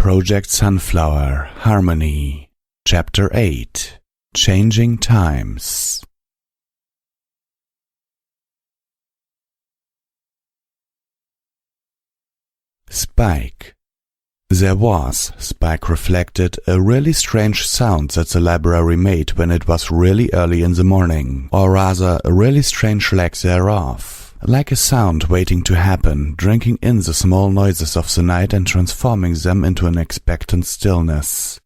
Project Sunflower, Harmony, Chapter 8, Changing Times. Spike. Spike reflected, a really strange sound that the library made when it was really early in the morning, or rather, a really strange lack thereof. Like a sound waiting to happen, drinking in the small noises of the night and transforming them into an expectant stillness.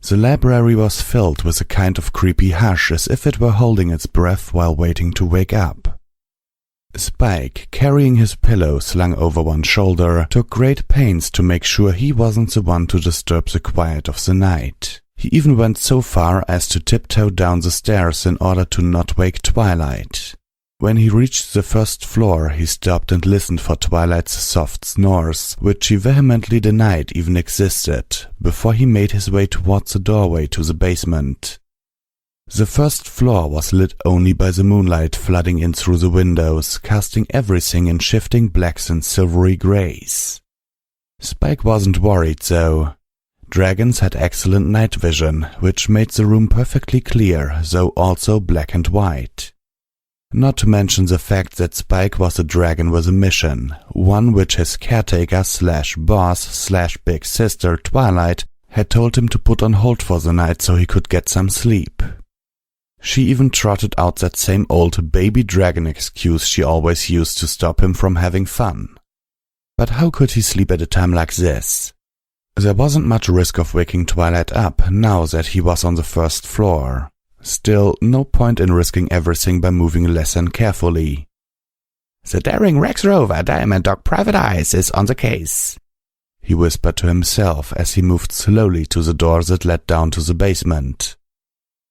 The library was filled with a kind of creepy hush, as if it were holding its breath while waiting to wake up. Spike, carrying his pillow slung over one shoulder, took great pains to make sure he wasn't the one to disturb the quiet of the night. He even went so far as to tiptoe down the stairs in order to not wake Twilight. When he reached the first floor, he stopped and listened for Twilight's soft snores, which she vehemently denied even existed, before he made his way towards the doorway to the basement. The first floor was lit only by the moonlight flooding in through the windows, casting everything in shifting blacks and silvery grays. Spike wasn't worried, though. Dragons had excellent night vision, which made the room perfectly clear, though also black and white. Not to mention the fact that Spike was a dragon with a mission, one which his caretaker/boss/big sister Twilight had told him to put on hold for the night so he could get some sleep. She even trotted out that same old baby dragon excuse she always used to stop him from having fun. But how could he sleep at a time like this? There wasn't much risk of waking Twilight up now that he was on the first floor. Still, no point in risking everything by moving less than carefully. "The daring Rex Rover, Diamond Dog Private Eyes, is on the case," he whispered to himself as he moved slowly to the door that led down to the basement.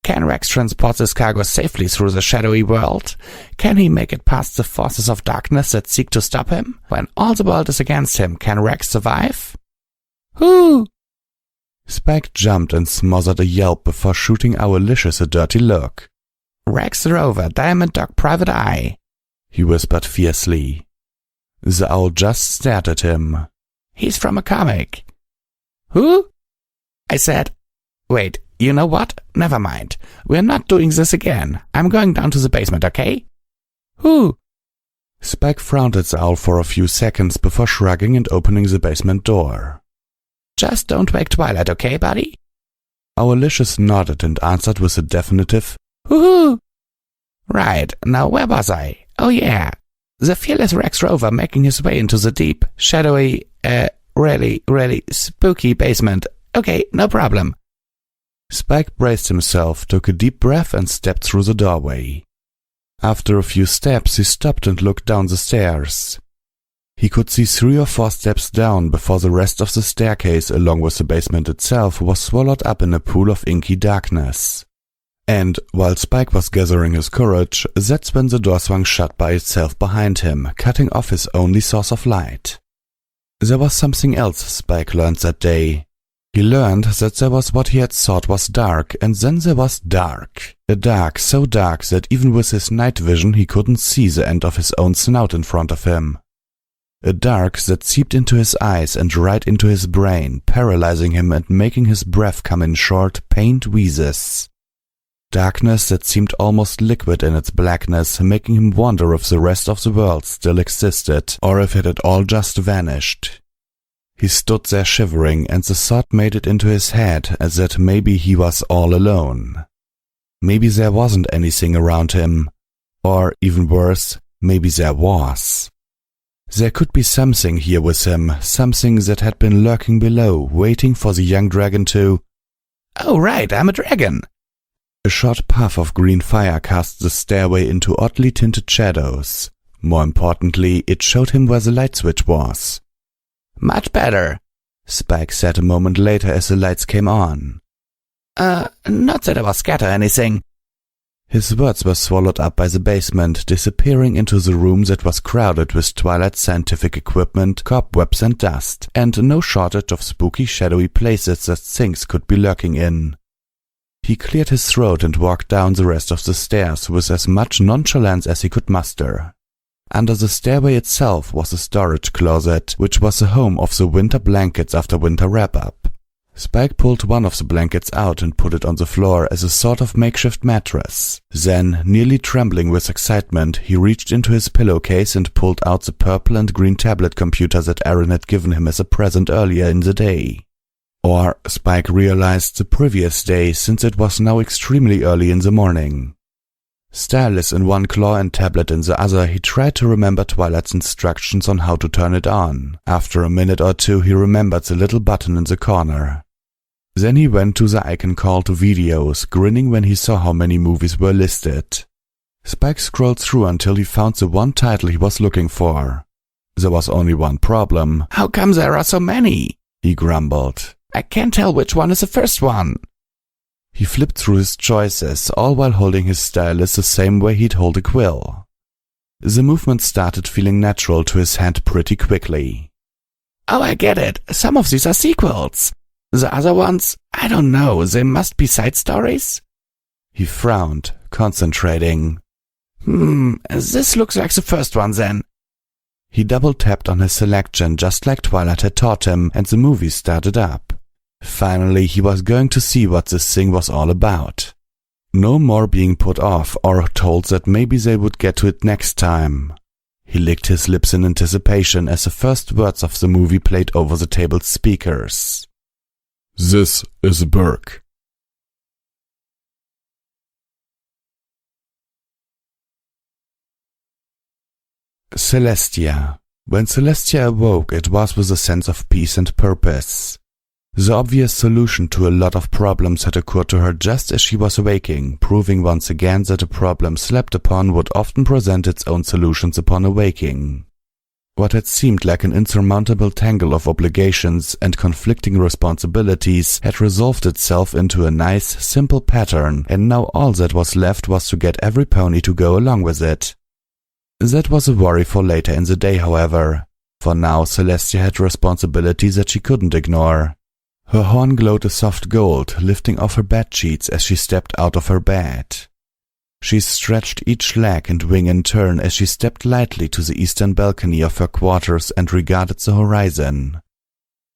"Can Rex transport this cargo safely through the shadowy world? Can he make it past the forces of darkness that seek to stop him? When all the world is against him, can Rex survive?" "Whoo!" Spike jumped and smothered a yelp before shooting Owlicious a dirty look. "Rex Rover, Diamond Dog Private Eye," he whispered fiercely. The owl just stared at him. "He's from a comic." "Who?" I said. "Wait, you know what? Never mind. We're not doing this again. I'm going down to the basement, okay?" "Who?" Spike frowned at the owl for a few seconds before shrugging and opening the basement door. "Just don't wake Twilight, okay, buddy?" Owlicious nodded and answered with a definitive, "Woohoo!" "Right, now where was I? Oh yeah, the fearless Rex Rover making his way into the deep, shadowy, really spooky basement. Okay, no problem." Spike braced himself, took a deep breath and stepped through the doorway. After a few steps, he stopped and looked down the stairs. He could see 3 or 4 steps down before the rest of the staircase, along with the basement itself, was swallowed up in a pool of inky darkness. And, while Spike was gathering his courage, that's when the door swung shut by itself behind him, cutting off his only source of light. There was something else Spike learned that day. He learned that there was what he had thought was dark, and then there was dark. A dark so dark that even with his night vision he couldn't see the end of his own snout in front of him. A dark that seeped into his eyes and right into his brain, paralyzing him and making his breath come in short, pained wheezes. Darkness that seemed almost liquid in its blackness, making him wonder if the rest of the world still existed, or if it had all just vanished. He stood there shivering, and the thought made it into his head as that maybe he was all alone. Maybe there wasn't anything around him. Or, even worse, maybe there was. There could be something here with him, something that had been lurking below, waiting for the young dragon to... "Oh right, I'm a dragon!" A short puff of green fire cast the stairway into oddly tinted shadows. More importantly, it showed him where the light switch was. "Much better," Spike said a moment later as the lights came on. Not that I was scared or anything." His words were swallowed up by the basement, disappearing into the room that was crowded with Twilight's scientific equipment, cobwebs and dust, and no shortage of spooky shadowy places that things could be lurking in. He cleared his throat and walked down the rest of the stairs with as much nonchalance as he could muster. Under the stairway itself was a storage closet, which was the home of the winter blankets after winter wrap-up. Spike pulled one of the blankets out and put it on the floor as a sort of makeshift mattress. Then, nearly trembling with excitement, he reached into his pillowcase and pulled out the purple and green tablet computer that Aaron had given him as a present earlier in the day. Or, Spike realized, the previous day, since it was now extremely early in the morning. Stylus in one claw and tablet in the other, he tried to remember Twilight's instructions on how to turn it on. After a minute or two, he remembered the little button in the corner. Then he went to the icon called Videos, grinning when he saw how many movies were listed. Spike scrolled through until he found the one title he was looking for. There was only one problem. "How come there are so many?" he grumbled. "I can't tell which one is the first one." He flipped through his choices, all while holding his stylus the same way he'd hold a quill. The movement started feeling natural to his hand pretty quickly. "Oh, I get it. Some of these are sequels. The other ones, I don't know, they must be side stories?" He frowned, concentrating. This looks like the first one then." He double-tapped on his selection just like Twilight had taught him, and the movie started up. Finally, he was going to see what this thing was all about. No more being put off or told that maybe they would get to it next time. He licked his lips in anticipation as the first words of the movie played over the table's speakers. "This is Burke." Celestia. When Celestia awoke, it was with a sense of peace and purpose. The obvious solution to a lot of problems had occurred to her just as she was waking, proving once again that a problem slept upon would often present its own solutions upon awaking. What had seemed like an insurmountable tangle of obligations and conflicting responsibilities had resolved itself into a nice, simple pattern, and now all that was left was to get every pony to go along with it. That was a worry for later in the day, however. For now, Celestia had responsibilities that she couldn't ignore. Her horn glowed a soft gold, lifting off her bedsheets as she stepped out of her bed. She stretched each leg and wing in turn as she stepped lightly to the eastern balcony of her quarters and regarded the horizon.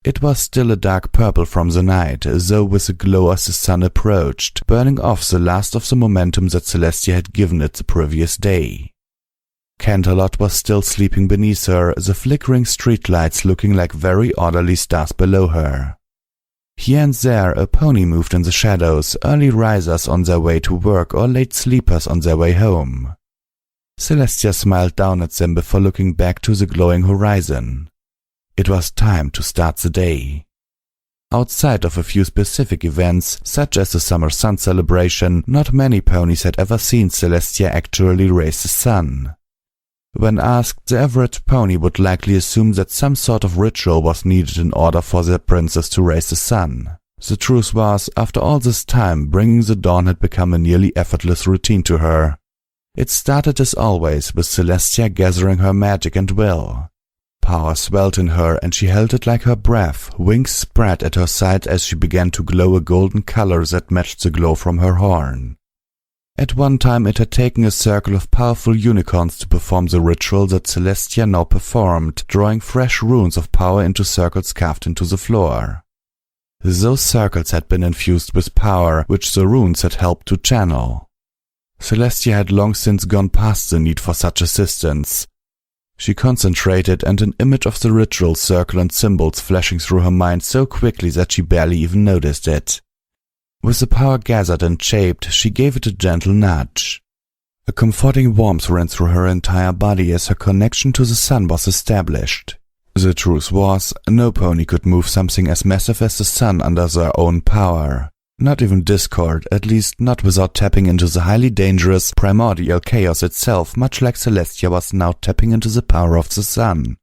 It was still a dark purple from the night, though with a glow as the sun approached, burning off the last of the momentum that Celestia had given it the previous day. Canterlot was still sleeping beneath her, the flickering streetlights looking like very orderly stars below her. Here and there a pony moved in the shadows, early risers on their way to work or late sleepers on their way home. Celestia smiled down at them before looking back to the glowing horizon. It was time to start the day. Outside of a few specific events, such as the summer sun celebration, not many ponies had ever seen Celestia actually raise the sun. When asked, the average pony would likely assume that some sort of ritual was needed in order for their princess to raise the sun. The truth was, after all this time, bringing the dawn had become a nearly effortless routine to her. It started as always, with Celestia gathering her magic and will. Power swelled in her, and she held it like her breath, wings spread at her side as she began to glow a golden color that matched the glow from her horn. At one time it had taken a circle of powerful unicorns to perform the ritual that Celestia now performed, drawing fresh runes of power into circles carved into the floor. Those circles had been infused with power, which the runes had helped to channel. Celestia had long since gone past the need for such assistance. She concentrated, and an image of the ritual circle and symbols flashing through her mind so quickly that she barely even noticed it. With the power gathered and shaped, she gave it a gentle nudge. A comforting warmth ran through her entire body as her connection to the sun was established. The truth was, no pony could move something as massive as the sun under their own power. Not even Discord, at least not without tapping into the highly dangerous, primordial chaos itself, much like Celestia was now tapping into the power of the sun.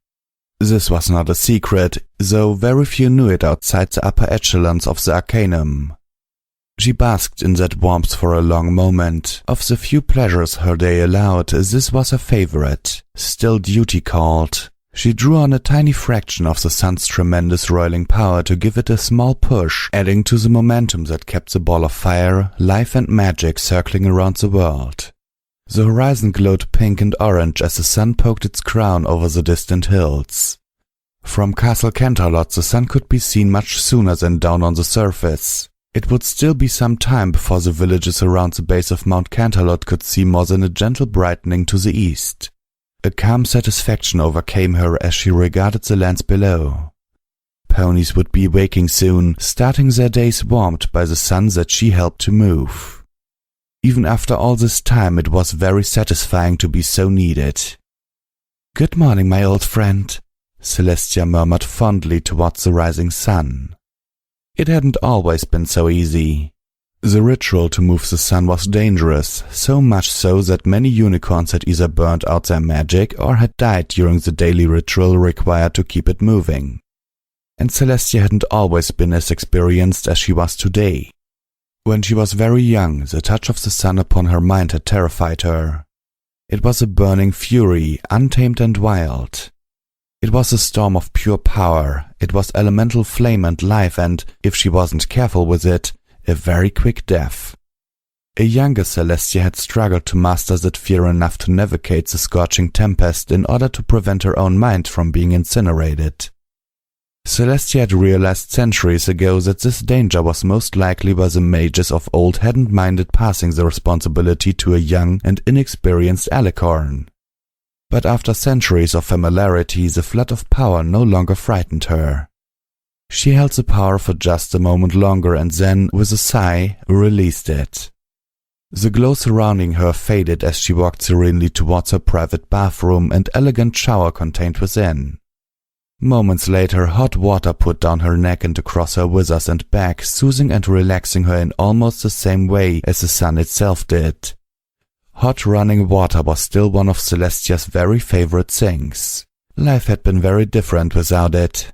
This was not a secret, though very few knew it outside the upper echelons of the Arcanum. She basked in that warmth for a long moment. Of the few pleasures her day allowed, this was her favorite. Still duty called. She drew on a tiny fraction of the sun's tremendous roiling power to give it a small push, adding to the momentum that kept the ball of fire, life and magic circling around the world. The horizon glowed pink and orange as the sun poked its crown over the distant hills. From Castle Canterlot the sun could be seen much sooner than down on the surface. It would still be some time before the villages around the base of Mount Canterlot could see more than a gentle brightening to the east. A calm satisfaction overcame her as she regarded the lands below. Ponies would be waking soon, starting their days warmed by the sun that she helped to move. Even after all this time, it was very satisfying to be so needed. "Good morning, my old friend," Celestia murmured fondly towards the rising sun. It hadn't always been so easy. The ritual to move the sun was dangerous, so much so that many unicorns had either burned out their magic or had died during the daily ritual required to keep it moving. And Celestia hadn't always been as experienced as she was today. When she was very young, the touch of the sun upon her mind had terrified her. It was a burning fury, untamed and wild. It was a storm of pure power, it was elemental flame and life and, if she wasn't careful with it, a very quick death. A younger Celestia had struggled to master that fear enough to navigate the scorching tempest in order to prevent her own mind from being incinerated. Celestia had realized centuries ago that this danger was most likely why the mages of old hadn't minded passing the responsibility to a young and inexperienced alicorn. But after centuries of familiarity, the flood of power no longer frightened her. She held the power for just a moment longer and then, with a sigh, released it. The glow surrounding her faded as she walked serenely towards her private bathroom and elegant shower contained within. Moments later, hot water poured down her neck and across her withers and back, soothing and relaxing her in almost the same way as the sun itself did. Hot running water was still one of Celestia's very favorite things. Life had been very different without it.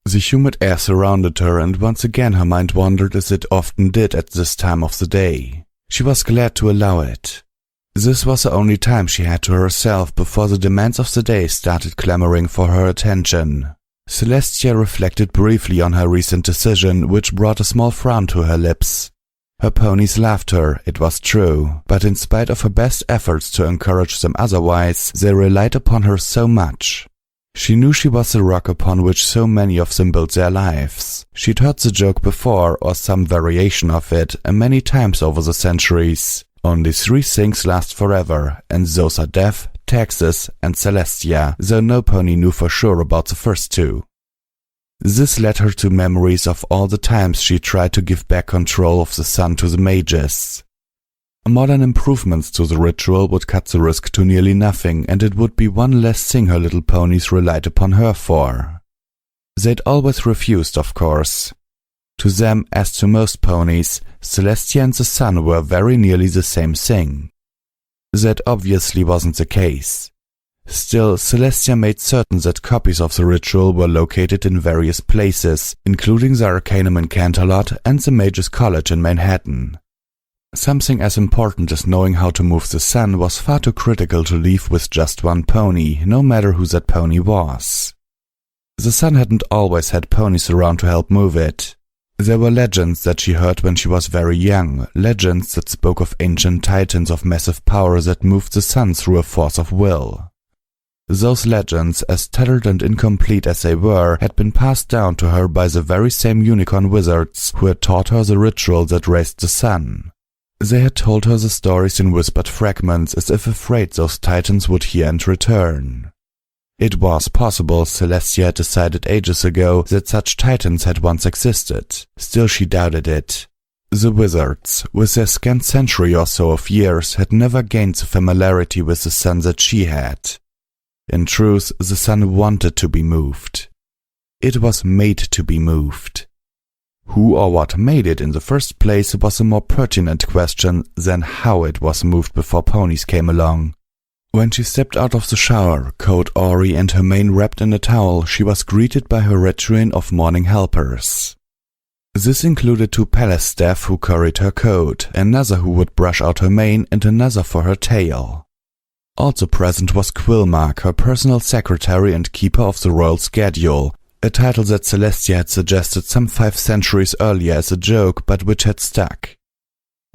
The humid air surrounded her, and once again her mind wandered as it often did at this time of the day. She was glad to allow it. This was the only time she had to herself before the demands of the day started clamoring for her attention. Celestia reflected briefly on her recent decision, which brought a small frown to her lips. Her ponies laughed her, it was true, but in spite of her best efforts to encourage them otherwise, they relied upon her so much. She knew she was the rock upon which so many of them built their lives. She'd heard the joke before, or some variation of it, many times over the centuries. Only three things last forever, and those are death, taxes, and Celestia, though no pony knew for sure about the first two. This led her to memories of all the times she tried to give back control of the sun to the mages. Modern improvements to the ritual would cut the risk to nearly nothing, and it would be one less thing her little ponies relied upon her for. They'd always refused, of course. To them, as to most ponies, Celestia and the sun were very nearly the same thing. That obviously wasn't the case. Still, Celestia made certain that copies of the ritual were located in various places, including the Arcanum in Canterlot and the Mages College in Manhattan. Something as important as knowing how to move the sun was far too critical to leave with just one pony, no matter who that pony was. The sun hadn't always had ponies around to help move it. There were legends that she heard when she was very young, legends that spoke of ancient titans of massive power that moved the sun through a force of will. Those legends, as tattered and incomplete as they were, had been passed down to her by the very same unicorn wizards who had taught her the ritual that raised the sun. They had told her the stories in whispered fragments, as if afraid those titans would hear and return. It was possible, Celestia had decided ages ago, that such titans had once existed. Still she doubted it. The wizards, with their scant century or so of years, had never gained the familiarity with the sun that she had. In truth, the sun wanted to be moved. It was made to be moved. Who or what made it in the first place was a more pertinent question than how it was moved before ponies came along. When she stepped out of the shower, coat awry and her mane wrapped in a towel, she was greeted by her retinue of morning helpers. This included 2 palace staff who carried her coat, another who would brush out her mane, and another for her tail. Also present was Quillmark, her personal secretary and keeper of the royal schedule, a title that Celestia had suggested some 5 centuries earlier as a joke, but which had stuck.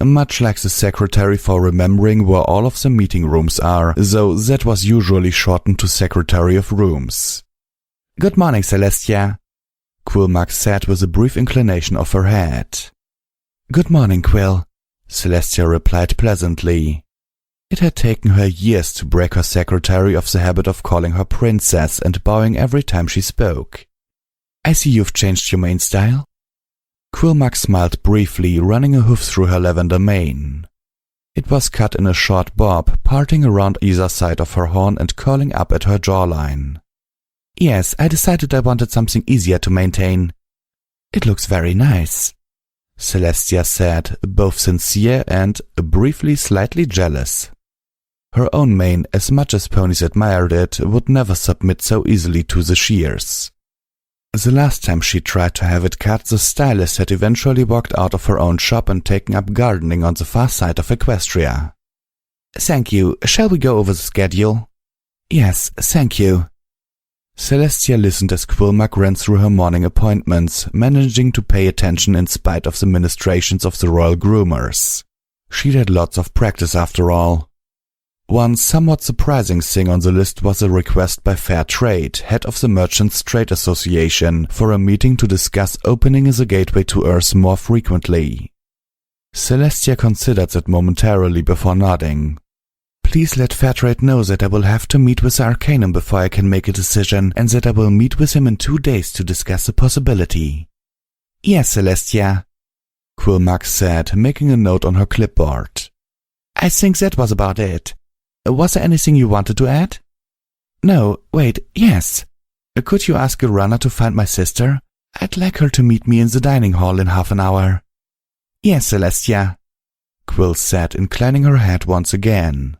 much like the secretary for remembering where all of the meeting rooms are, though that was usually shortened to Secretary of Rooms. Good morning, Celestia, Quill said with a brief inclination of her head. Good morning, Quill, Celestia replied pleasantly. It had taken her years to break her secretary of the habit of calling her princess and bowing every time she spoke. I see you've changed your mane style. Quill smiled briefly, running a hoof through her lavender mane. It was cut in a short bob, parting around either side of her horn and curling up at her jawline. Yes, I decided I wanted something easier to maintain. It looks very nice, Celestia said, both sincere and, briefly, slightly jealous. Her own mane, as much as ponies admired it, would never submit so easily to the shears. The last time she tried to have it cut, the stylist had eventually walked out of her own shop and taken up gardening on the far side of Equestria. Thank you. Shall we go over the schedule? Yes, thank you. Celestia listened as Quillmac ran through her morning appointments, managing to pay attention in spite of the ministrations of the royal groomers. She'd had lots of practice after all. One somewhat surprising thing on the list was a request by Fair Trade, head of the Merchants Trade Association, for a meeting to discuss opening the gateway to Earth more frequently. Celestia considered it momentarily before nodding. Please let Fairtrade know that I will have to meet with the Arcanum before I can make a decision, and that I will meet with him in 2 days to discuss the possibility. Yes, Celestia, Quillmac said, making a note on her clipboard. I think that was about it. Was there anything you wanted to add? No, wait, yes. Could you ask a runner to find my sister? I'd like her to meet me in the dining hall in half an hour. Yes, Celestia, Quill said, inclining her head once again.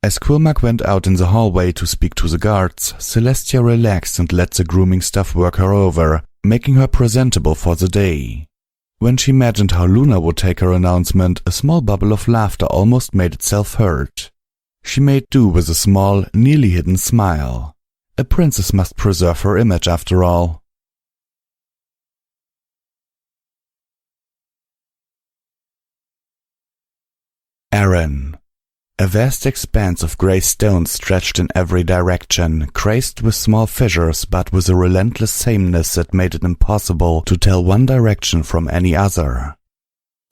As Quillmac went out in the hallway to speak to the guards, Celestia relaxed and let the grooming staff work her over, making her presentable for the day. When she imagined how Luna would take her announcement, a small bubble of laughter almost made itself heard. She made do with a small, nearly hidden smile. A princess must preserve her image after all. Erin. A vast expanse of grey stone stretched in every direction, graced with small fissures but with a relentless sameness that made it impossible to tell one direction from any other.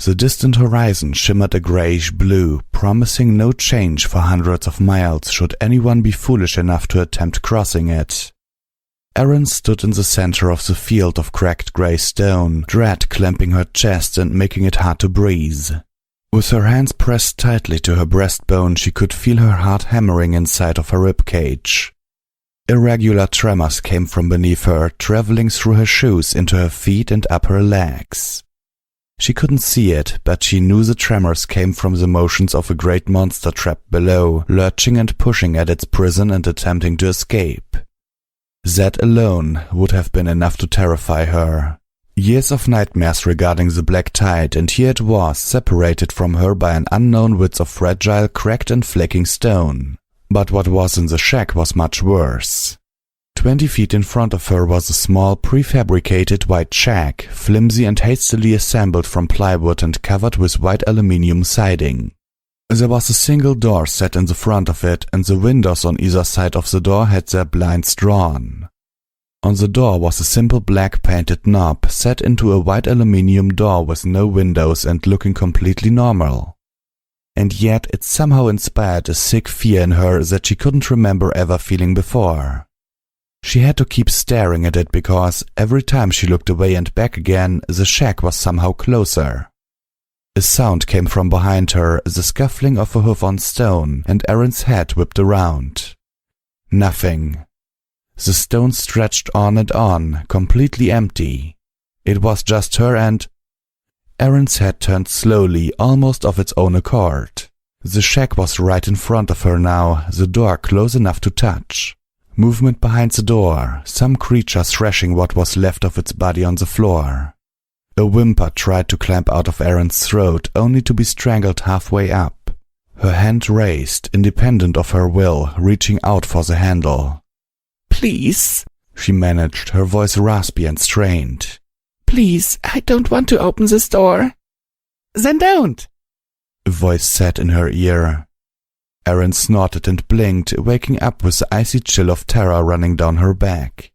The distant horizon shimmered a greyish blue, promising no change for hundreds of miles should anyone be foolish enough to attempt crossing it. Erin stood in the center of the field of cracked grey stone, dread clamping her chest and making it hard to breathe. With her hands pressed tightly to her breastbone, she could feel her heart hammering inside of her ribcage. Irregular tremors came from beneath her, traveling through her shoes into her feet and up her legs. She couldn't see it, but she knew the tremors came from the motions of a great monster trapped below, lurching and pushing at its prison and attempting to escape. That alone would have been enough to terrify her. Years of nightmares regarding the black tide, and here it was, separated from her by an unknown width of fragile, cracked and flaking stone. But what was in the shack was much worse. 20 feet in front of her was a small, prefabricated white shack, flimsy and hastily assembled from plywood and covered with white aluminium siding. There was a single door set in the front of it, and the windows on either side of the door had their blinds drawn. On the door was a simple black painted knob set into a white aluminium door with no windows and looking completely normal. And yet it somehow inspired a sick fear in her that she couldn't remember ever feeling before. She had to keep staring at it because every time she looked away and back again, the shack was somehow closer. A sound came from behind her, the scuffling of a hoof on stone, and Erin's head whipped around. Nothing. The stone stretched on and on, completely empty. It was just her and... Erin's head turned slowly, almost of its own accord. The shack was right in front of her now, the door close enough to touch. Movement behind the door, some creature thrashing what was left of its body on the floor. A whimper tried to climb out of Erin's throat, only to be strangled halfway up. Her hand raised, independent of her will, reaching out for the handle. Please, she managed, her voice raspy and strained. Please, I don't want to open this door. Then don't, a voice said in her ear. Erin snorted and blinked, waking up with the icy chill of terror running down her back.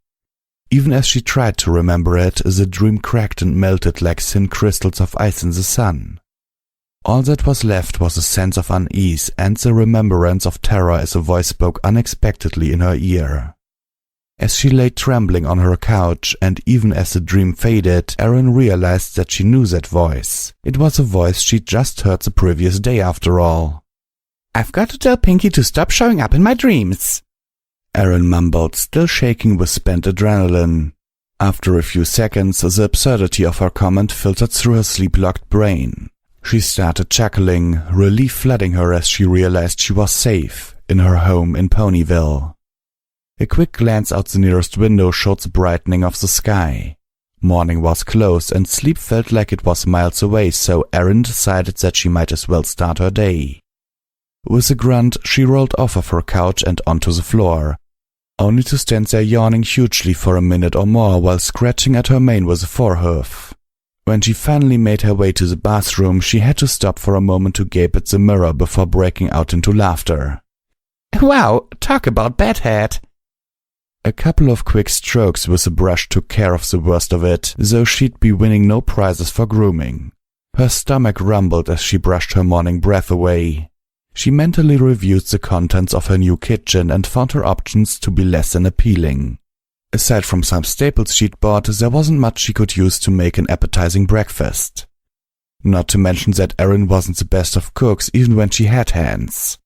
Even as she tried to remember it, the dream cracked and melted like thin crystals of ice in the sun. All that was left was a sense of unease and the remembrance of terror as a voice spoke unexpectedly in her ear. As she lay trembling on her couch, and even as the dream faded, Erin realized that she knew that voice. It was a voice she'd just heard the previous day after all. "I've got to tell Pinky to stop showing up in my dreams," Erin mumbled, still shaking with spent adrenaline. After a few seconds, the absurdity of her comment filtered through her sleep-locked brain. She started chuckling, relief flooding her as she realized she was safe, in her home in Ponyville. A quick glance out the nearest window showed the brightening of the sky. Morning was close and sleep felt like it was miles away, so Erin decided that she might as well start her day. With a grunt, she rolled off of her couch and onto the floor, only to stand there yawning hugely for a minute or more while scratching at her mane with a forehoof. When she finally made her way to the bathroom, she had to stop for a moment to gape at the mirror before breaking out into laughter. "Wow, talk about bedhead." A couple of quick strokes with the brush took care of the worst of it, though she'd be winning no prizes for grooming. Her stomach rumbled as she brushed her morning breath away. She mentally reviewed the contents of her new kitchen and found her options to be less than appealing. Aside from some staples she'd bought, there wasn't much she could use to make an appetizing breakfast. Not to mention that Erin wasn't the best of cooks even when she had hands.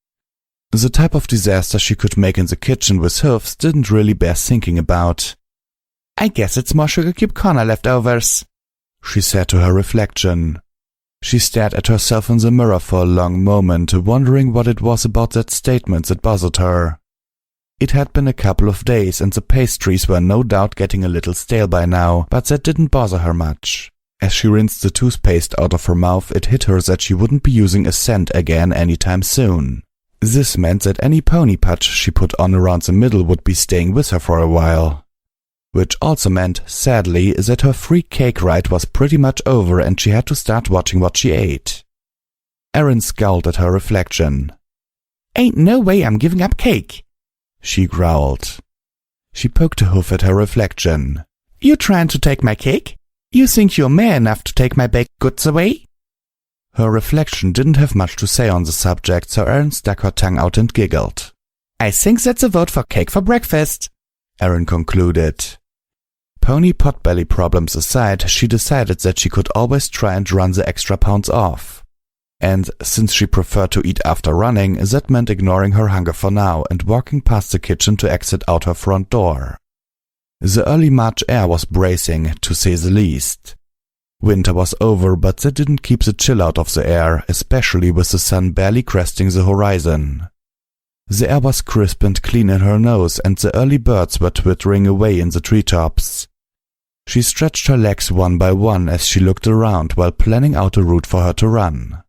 The type of disaster she could make in the kitchen with hooves didn't really bear thinking about. "I guess it's more Sugar Cube Corner leftovers," she said to her reflection. She stared at herself in the mirror for a long moment, wondering what it was about that statement that bothered her. It had been a couple of days, and the pastries were no doubt getting a little stale by now, but that didn't bother her much. As she rinsed the toothpaste out of her mouth, it hit her that she wouldn't be using a cent again anytime soon. This meant that any pony patch she put on around the middle would be staying with her for a while. Which also meant, sadly, that her free cake ride was pretty much over and she had to start watching what she ate. Erin scowled at her reflection. "Ain't no way I'm giving up cake," she growled. She poked a hoof at her reflection. "You trying to take my cake? You think you're man enough to take my baked goods away?" Her reflection didn't have much to say on the subject, so Erin stuck her tongue out and giggled. "I think that's a vote for cake for breakfast," Erin concluded. Pony potbelly problems aside, she decided that she could always try and run the extra pounds off. And since she preferred to eat after running, that meant ignoring her hunger for now and walking past the kitchen to exit out her front door. The early March air was bracing, to say the least. Winter was over, but that didn't keep the chill out of the air, especially with the sun barely cresting the horizon. The air was crisp and clean in her nose, and the early birds were twittering away in the treetops. She stretched her legs one by one as she looked around while planning out a route for her to run.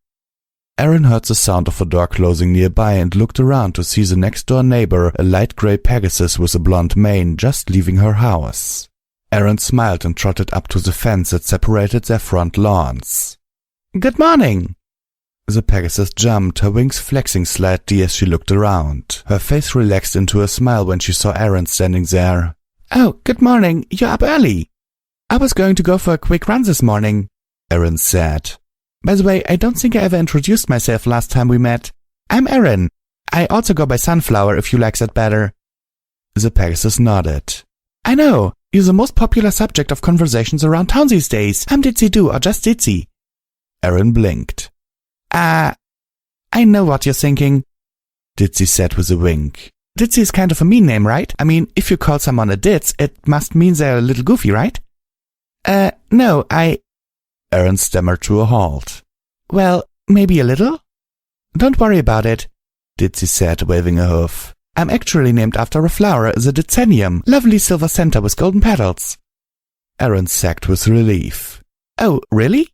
Erin heard the sound of a door closing nearby and looked around to see the next-door neighbor, a light gray Pegasus with a blonde mane, just leaving her house. Erin smiled and trotted up to the fence that separated their front lawns. "Good morning!" The Pegasus jumped, her wings flexing slightly as she looked around. Her face relaxed into a smile when she saw Erin standing there. "Oh, good morning. You're up early." "I was going to go for a quick run this morning," Erin said. "By the way, I don't think I ever introduced myself last time we met. I'm Erin. I also go by Sunflower if you like that better." The Pegasus nodded. "I know. You're the most popular subject of conversations around town these days. I'm Ditsy Do, or just Ditsy." Erin blinked. I know what you're thinking," Ditsy said with a wink. "Ditsy is kind of a mean name, right? I mean, if you call someone a ditz, it must mean they're a little goofy, right?" No, Erin stammered to a halt. "Well, maybe a little?" "Don't worry about it," Ditsy said, waving a hoof. "I'm actually named after a flower, the Ditsenium, lovely silver center with golden petals." Erin sagged with relief. "Oh, really?"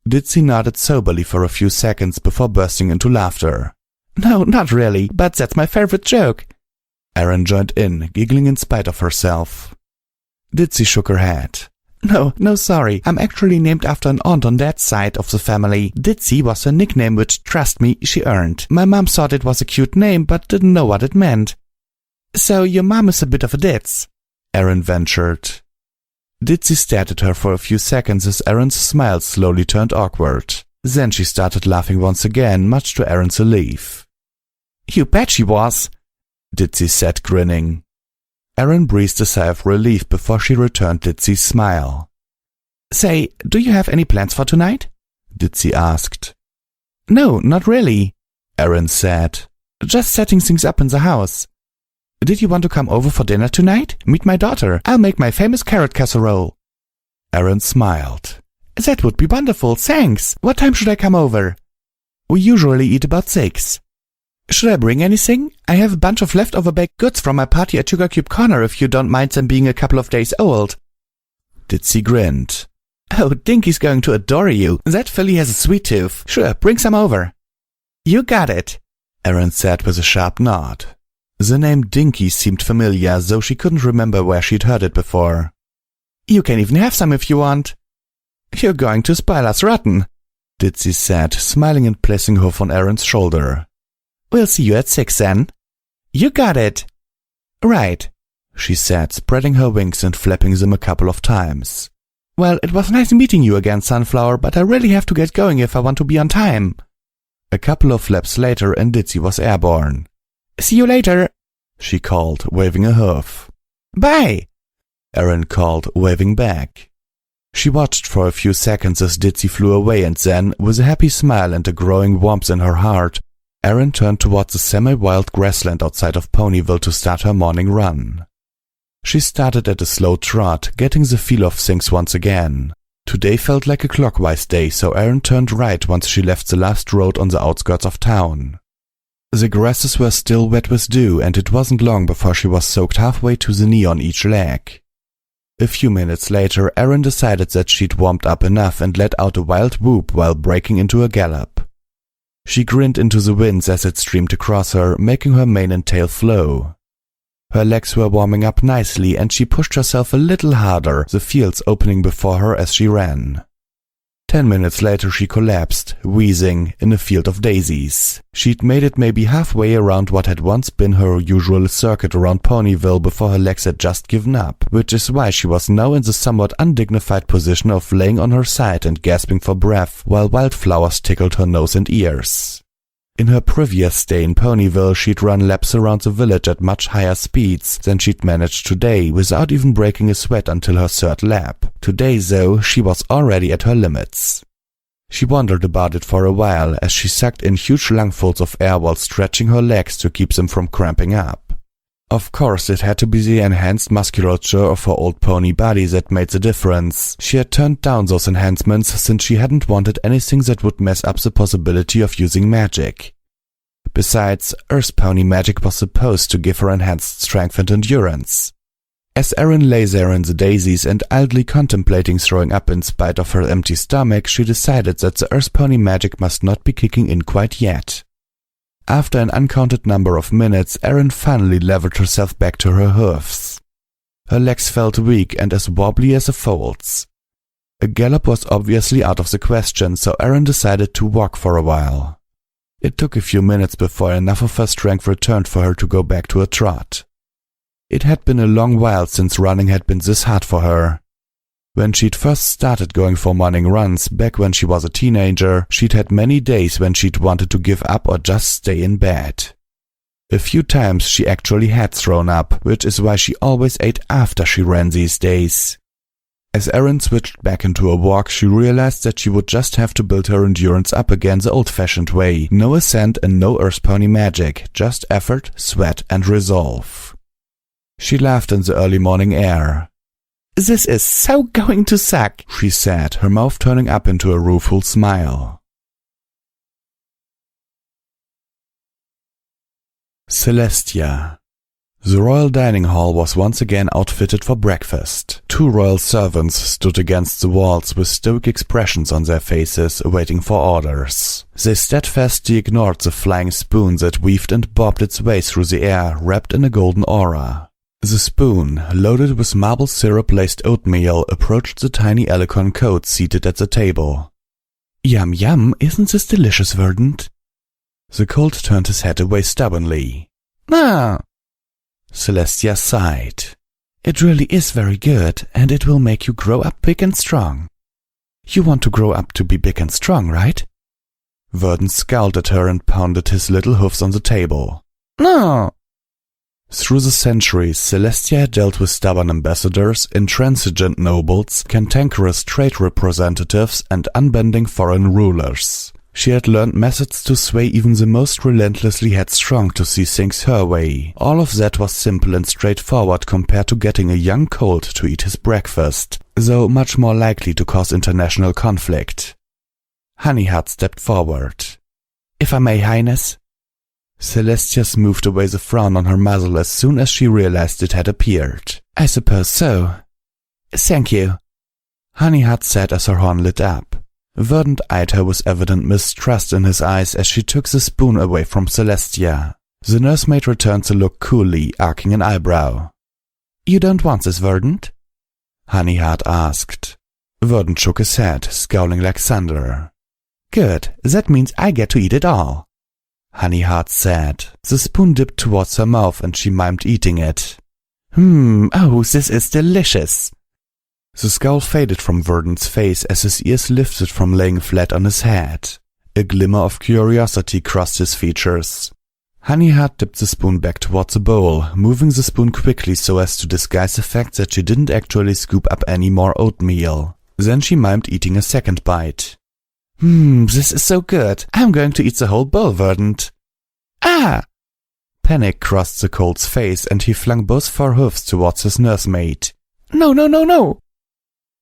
Ditsy nodded soberly for a few seconds before bursting into laughter. "No, not really, but that's my favorite joke." Erin joined in, giggling in spite of herself. Ditsy shook her head. No, sorry. I'm actually named after an aunt on that side of the family. Ditzy was her nickname, which, trust me, she earned. My mom thought it was a cute name, but didn't know what it meant. So your mom is a bit of a ditz, Aaron ventured. Ditzy stared at her for a few seconds as Aaron's smile slowly turned awkward. Then she started laughing once again, much to Aaron's relief. You bet she was, Ditzy said, grinning. Aaron breathed a sigh of relief before she returned Ditzy's smile. Say, do you have any plans for tonight? Ditzy asked. No, not really, Aaron said. Just setting things up in the house. Did you want to come over for dinner tonight? Meet my daughter. I'll make my famous carrot casserole. Aaron smiled. That would be wonderful, thanks. What time should I come over? We usually eat about 6. Should I bring anything? I have a bunch of leftover baked goods from my party at Sugar Cube Corner if you don't mind them being a couple of days old. Ditzy grinned. Oh, Dinky's going to adore you. That filly has a sweet tooth. Sure, bring some over. You got it, Aaron said with a sharp nod. The name Dinky seemed familiar, though she couldn't remember where she'd heard it before. You can even have some if you want. You're going to spoil us rotten, Ditzy said, smiling and placing her hoof on Aaron's shoulder. We'll see you at 6 then. You got it. Right, she said, spreading her wings and flapping them a couple of times. Well, it was nice meeting you again, Sunflower, but I really have to get going if I want to be on time. A couple of flaps later and Ditzy was airborne. See you later, she called, waving a hoof. Bye, Aaron called, waving back. She watched for a few seconds as Ditzy flew away and then, with a happy smile and a growing warmth in her heart, Aaron turned towards the semi-wild grassland outside of Ponyville to start her morning run. She started at a slow trot, getting the feel of things once again. Today felt like a clockwise day, so Aaron turned right once she left the last road on the outskirts of town. The grasses were still wet with dew, and it wasn't long before she was soaked halfway to the knee on each leg. A few minutes later, Aaron decided that she'd warmed up enough and let out a wild whoop while breaking into a gallop. She grinned into the winds as it streamed across her, making her mane and tail flow. Her legs were warming up nicely, and she pushed herself a little harder, the fields opening before her as she ran. 10 minutes later she collapsed, wheezing, in a field of daisies. She'd made it maybe halfway around what had once been her usual circuit around Ponyville before her legs had just given up, which is why she was now in the somewhat undignified position of laying on her side and gasping for breath while wildflowers tickled her nose and ears. In her previous stay in Ponyville, she'd run laps around the village at much higher speeds than she'd managed today, without even breaking a sweat until her third lap. Today, though, she was already at her limits. She wondered about it for a while as she sucked in huge lungfuls of air while stretching her legs to keep them from cramping up. Of course, it had to be the enhanced musculature of her old pony body that made the difference. She had turned down those enhancements since she hadn't wanted anything that would mess up the possibility of using magic. Besides, Earth Pony magic was supposed to give her enhanced strength and endurance. As Aaron lay there in the daisies and idly contemplating throwing up in spite of her empty stomach, she decided that the Earth Pony magic must not be kicking in quite yet. After an uncounted number of minutes, Aaron finally leveled herself back to her hoofs. Her legs felt weak and as wobbly as a foal's. A gallop was obviously out of the question, so Aaron decided to walk for a while. It took a few minutes before enough of her strength returned for her to go back to a trot. It had been a long while since running had been this hard for her. When she'd first started going for morning runs, back when she was a teenager, she'd had many days when she'd wanted to give up or just stay in bed. A few times she actually had thrown up, which is why she always ate after she ran these days. As Aaron switched back into a walk, she realized that she would just have to build her endurance up again the old-fashioned way. No ascent and no Earth Pony magic, just effort, sweat, and resolve. She laughed in the early morning air. "This is so going to suck," she said, her mouth turning up into a rueful smile. Celestia. The royal dining hall was once again outfitted for breakfast. 2 royal servants stood against the walls with stoic expressions on their faces, waiting for orders. They steadfastly ignored the flying spoon that weaved and bobbed its way through the air, wrapped in a golden aura. The spoon, loaded with maple syrup-laced oatmeal, approached the tiny Alicon coat seated at the table. Yum yum, isn't this delicious, Verdant? The colt turned his head away stubbornly. Ah! Celestia sighed. It really is very good, and it will make you grow up big and strong. You want to grow up to be big and strong, right? Verdant scowled at her and pounded his little hoofs on the table. No! Through the centuries, Celestia had dealt with stubborn ambassadors, intransigent nobles, cantankerous trade representatives, and unbending foreign rulers. She had learned methods to sway even the most relentlessly headstrong to see things her way. All of that was simple and straightforward compared to getting a young colt to eat his breakfast, though much more likely to cause international conflict. Honeyheart stepped forward. If I may, Highness? Celestia smoothed away the frown on her muzzle as soon as she realized it had appeared. I suppose so. Thank you, Honeyheart said as her horn lit up. Verdant eyed her with evident mistrust in his eyes as she took the spoon away from Celestia. The nursemaid returned the look coolly, arcing an eyebrow. You don't want this, Verdant? Honeyheart asked. Verdant shook his head, scowling like thunder. Good, that means I get to eat it all, Honeyheart said. The spoon dipped towards her mouth and she mimed eating it. Oh, this is delicious. The scowl faded from Verdant's face as his ears lifted from laying flat on his head. A glimmer of curiosity crossed his features. Honeyheart dipped the spoon back towards the bowl, moving the spoon quickly so as to disguise the fact that she didn't actually scoop up any more oatmeal. Then she mimed eating a second bite. This is so good. I'm going to eat the whole bowl, Verdant. Ah! Panic crossed the colt's face and he flung both forehoofs towards his nursemaid. No, no, no, no!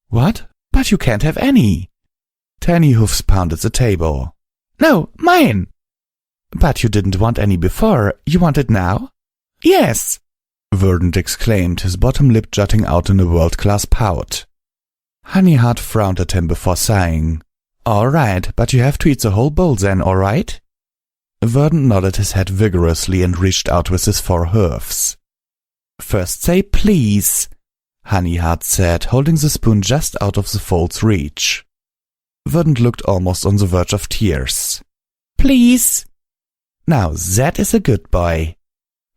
What? But you can't have any. Tiny hoofs pounded the table. No, mine! But you didn't want any before. You want it now? Yes! Verdant exclaimed, his bottom lip jutting out in a world-class pout. Honeyheart frowned at him before sighing. All right, but you have to eat the whole bowl then, all right? Verdant nodded his head vigorously and reached out with his forehoofs. First say please, Honeyheart said, holding the spoon just out of the foal's reach. Verdant looked almost on the verge of tears. Please. Now that is a good boy,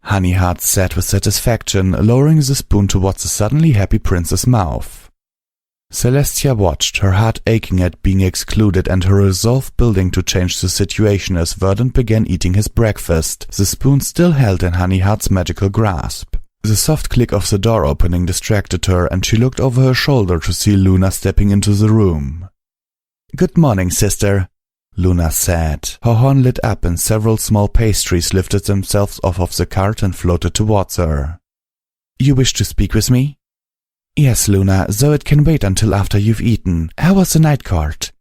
Honeyheart said with satisfaction, lowering the spoon towards the suddenly happy prince's mouth. Celestia watched, her heart aching at being excluded and her resolve building to change the situation as Verdant began eating his breakfast, the spoon still held in Honeyheart's magical grasp. The soft click of the door opening distracted her and she looked over her shoulder to see Luna stepping into the room. Good morning, sister, Luna said. Her horn lit up and several small pastries lifted themselves off of the cart and floated towards her. You wish to speak with me? Yes, Luna, though it can wait until after you've eaten. How was the night court?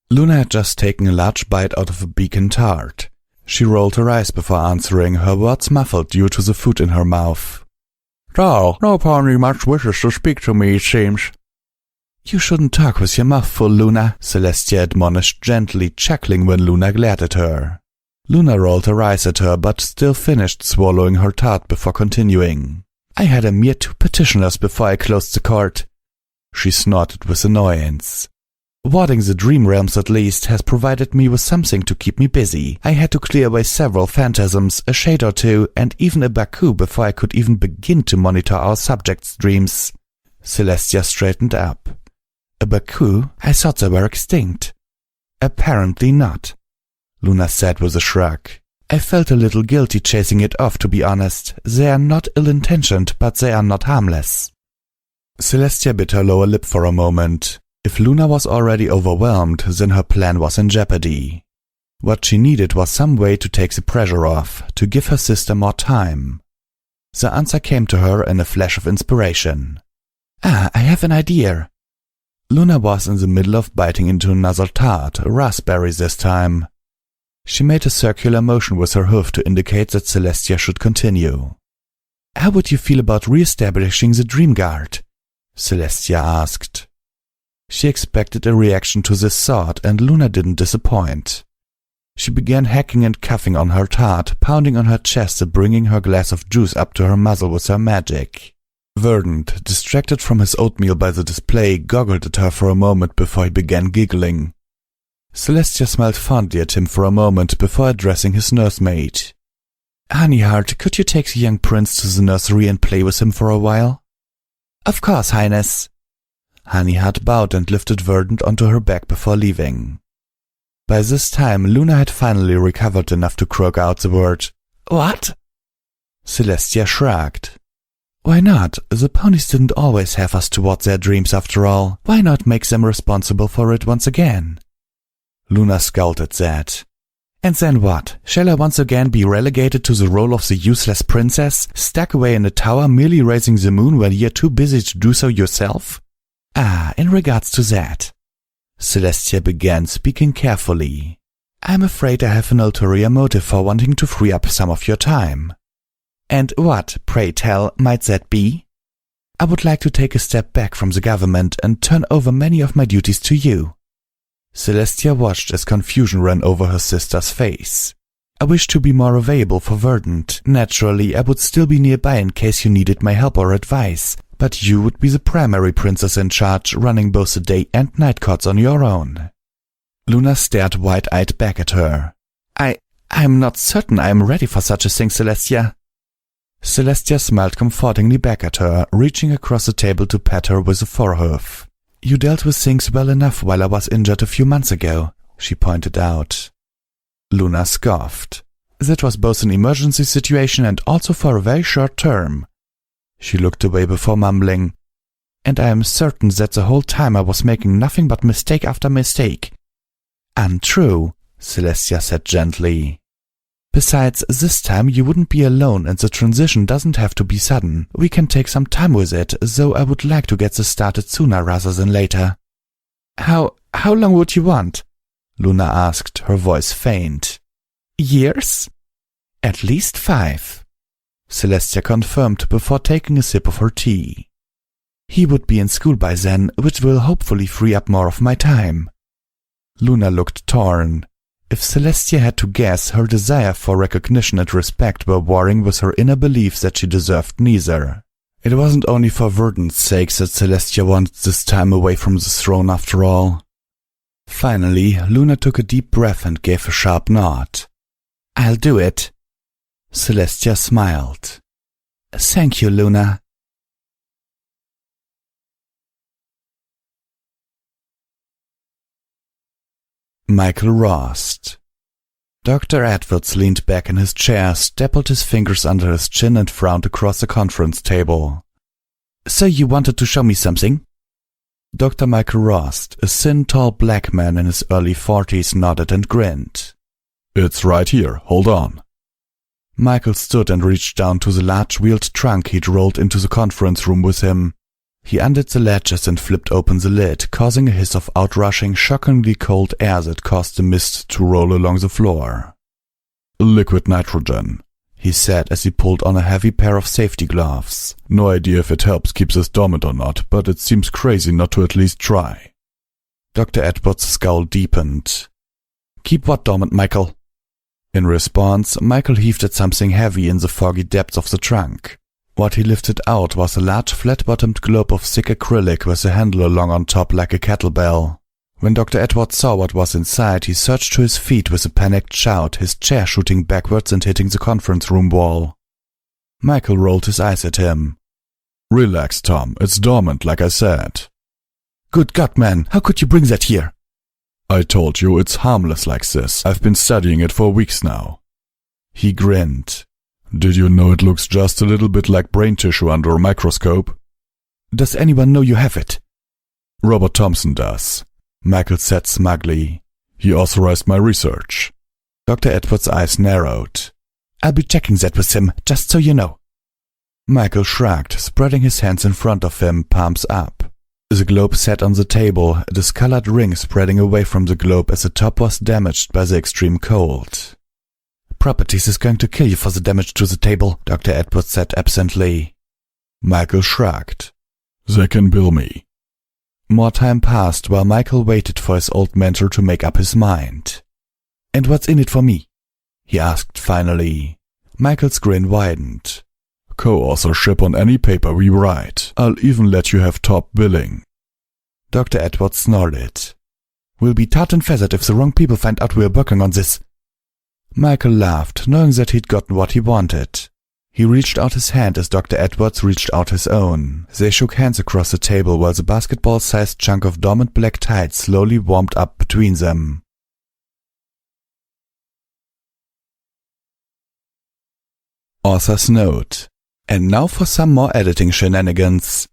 Luna had just taken a large bite out of a beacon tart. She rolled her eyes before answering, her words muffled due to the food in her mouth. Oh, no pony much wishes to speak to me, it seems. You shouldn't talk with your mouth full, Luna, Celestia admonished gently, chuckling when Luna glared at her. Luna rolled her eyes at her, but still finished swallowing her tart before continuing. I had a mere 2 petitioners before I closed the court. She snorted with annoyance. Warding the dream realms at least has provided me with something to keep me busy. I had to clear away several phantasms, a shade or two, and even a Baku before I could even begin to monitor our subjects' dreams. Celestia straightened up. A Baku? I thought they were extinct. Apparently not, Luna said with a shrug. I felt a little guilty chasing it off, to be honest. They are not ill-intentioned, but they are not harmless. Celestia bit her lower lip for a moment. If Luna was already overwhelmed, then her plan was in jeopardy. What she needed was some way to take the pressure off, to give her sister more time. The answer came to her in a flash of inspiration. I have an idea. Luna was in the middle of biting into another tart, a raspberry this time. She made a circular motion with her hoof to indicate that Celestia should continue. How would you feel about re-establishing the Dream Guard? Celestia asked. She expected a reaction to this thought, and Luna didn't disappoint. She began hacking and coughing on her tart, pounding on her chest and bringing her glass of juice up to her muzzle with her magic. Verdant, distracted from his oatmeal by the display, goggled at her for a moment before he began giggling. Celestia smiled fondly at him for a moment before addressing his nursemaid. "Honeyheart, could you take the young prince to the nursery and play with him for a while?" "Of course, Highness." Honeyheart bowed and lifted Verdant onto her back before leaving. By this time, Luna had finally recovered enough to croak out the word, "What?" Celestia shrugged. "Why not? The ponies didn't always have us toward their dreams after all. Why not make them responsible for it once again?" Luna scowled at that. "And then what? Shall I once again be relegated to the role of the useless princess, stuck away in a tower merely raising the moon when you're too busy to do so yourself? In regards to that," Celestia began, speaking carefully, "I'm afraid I have an ulterior motive for wanting to free up some of your time." "And what, pray tell, might that be?" "I would like to take a step back from the government and turn over many of my duties to you." Celestia watched as confusion ran over her sister's face. "I wish to be more available for Verdant. Naturally, I would still be nearby in case you needed my help or advice, but you would be the primary princess in charge, running both the day and night courts on your own." Luna stared wide-eyed back at her. I'm not certain I am ready for such a thing, Celestia." Celestia smiled comfortingly back at her, reaching across the table to pat her with a forehoof. "You dealt with things well enough while I was injured a few months ago," she pointed out. Luna scoffed. "That was both an emergency situation and also for a very short term." She looked away before mumbling, "And I am certain that the whole time I was making nothing but mistake after mistake." "Untrue," Celestia said gently. "Besides, this time you wouldn't be alone and the transition doesn't have to be sudden. We can take some time with it, though I would like to get this started sooner rather than later." How long would you want?" Luna asked, her voice faint. "Years?" "At least 5. Celestia confirmed before taking a sip of her tea. "He would be in school by then, which will hopefully free up more of my time." Luna looked torn. If Celestia had to guess, her desire for recognition and respect were warring with her inner belief that she deserved neither. It wasn't only for Verdant's sake that Celestia wanted this time away from the throne after all. Finally, Luna took a deep breath and gave a sharp nod. "I'll do it." Celestia smiled. "Thank you, Luna." Michael Rost. Dr. Edwards leaned back in his chair, stapled his fingers under his chin and frowned across the conference table. "So you wanted to show me something?" Dr. Michael Rost, a thin, tall black man in his early 40s, nodded and grinned. "It's right here. Hold on." Michael stood and reached down to the large wheeled trunk he'd rolled into the conference room with him. He undid the latches and flipped open the lid, causing a hiss of outrushing, shockingly cold air that caused the mist to roll along the floor. "Liquid nitrogen," he said as he pulled on a heavy pair of safety gloves. "No idea if it helps keep this dormant or not, but it seems crazy not to at least try." Dr. Edwards' scowl deepened. "Keep what dormant, Michael?" In response, Michael heaved at something heavy in the foggy depths of the trunk. What he lifted out was a large flat-bottomed globe of thick acrylic with a handle along on top like a kettlebell. When Dr. Edwards saw what was inside, he surged to his feet with a panicked shout, his chair shooting backwards and hitting the conference room wall. Michael rolled his eyes at him. "Relax, Tom. It's dormant, like I said." "Good God, man, how could you bring that here?" "I told you, it's harmless like this. I've been studying it for weeks now." He grinned. "Did you know it looks just a little bit like brain tissue under a microscope?" "Does anyone know you have it?" "Robert Thompson does," Michael said smugly. "He authorized my research." Dr. Edwards' eyes narrowed. "I'll be checking that with him, just so you know." Michael shrugged, spreading his hands in front of him, palms up. The globe sat on the table, a discolored ring spreading away from the globe as the top was damaged by the extreme cold. "Properties is going to kill you for the damage to the table," Dr. Edwards said absently. Michael shrugged. "They can bill me." More time passed while Michael waited for his old mentor to make up his mind. And what's in it for me? He asked finally. Michael's grin widened. Co-authorship on any paper we write. I'll even let you have top billing. Dr. Edwards snorted. We'll be tarred and feathered if the wrong people find out we're working on this. Michael laughed, knowing that he'd gotten what he wanted. He reached out his hand as Dr. Edwards reached out his own. They shook hands across the table while the basketball-sized chunk of dormant black tide slowly warmed up between them. Author's note. And now for some more editing shenanigans.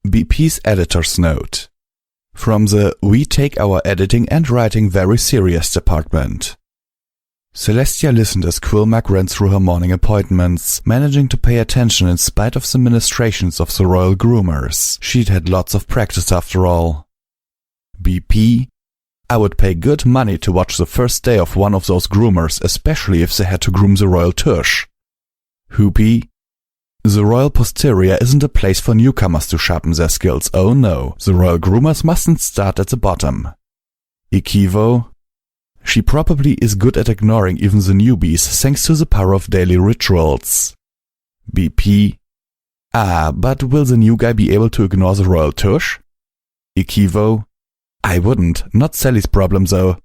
BP's editor's note. From the We Take Our Editing and Writing Very Serious department. Celestia listened as Quillmac ran through her morning appointments, managing to pay attention in spite of the ministrations of the royal groomers. She'd had lots of practice after all. BP. I would pay good money to watch the first day of one of those groomers, especially if they had to groom the royal tush. Hoopy. The royal posterior isn't a place for newcomers to sharpen their skills, oh no, the royal groomers mustn't start at the bottom. Ikivo. She probably is good at ignoring even the newbies thanks to the power of daily rituals. BP. But will the new guy be able to ignore the royal tush? Ikivo. I wouldn't, not Sally's problem though.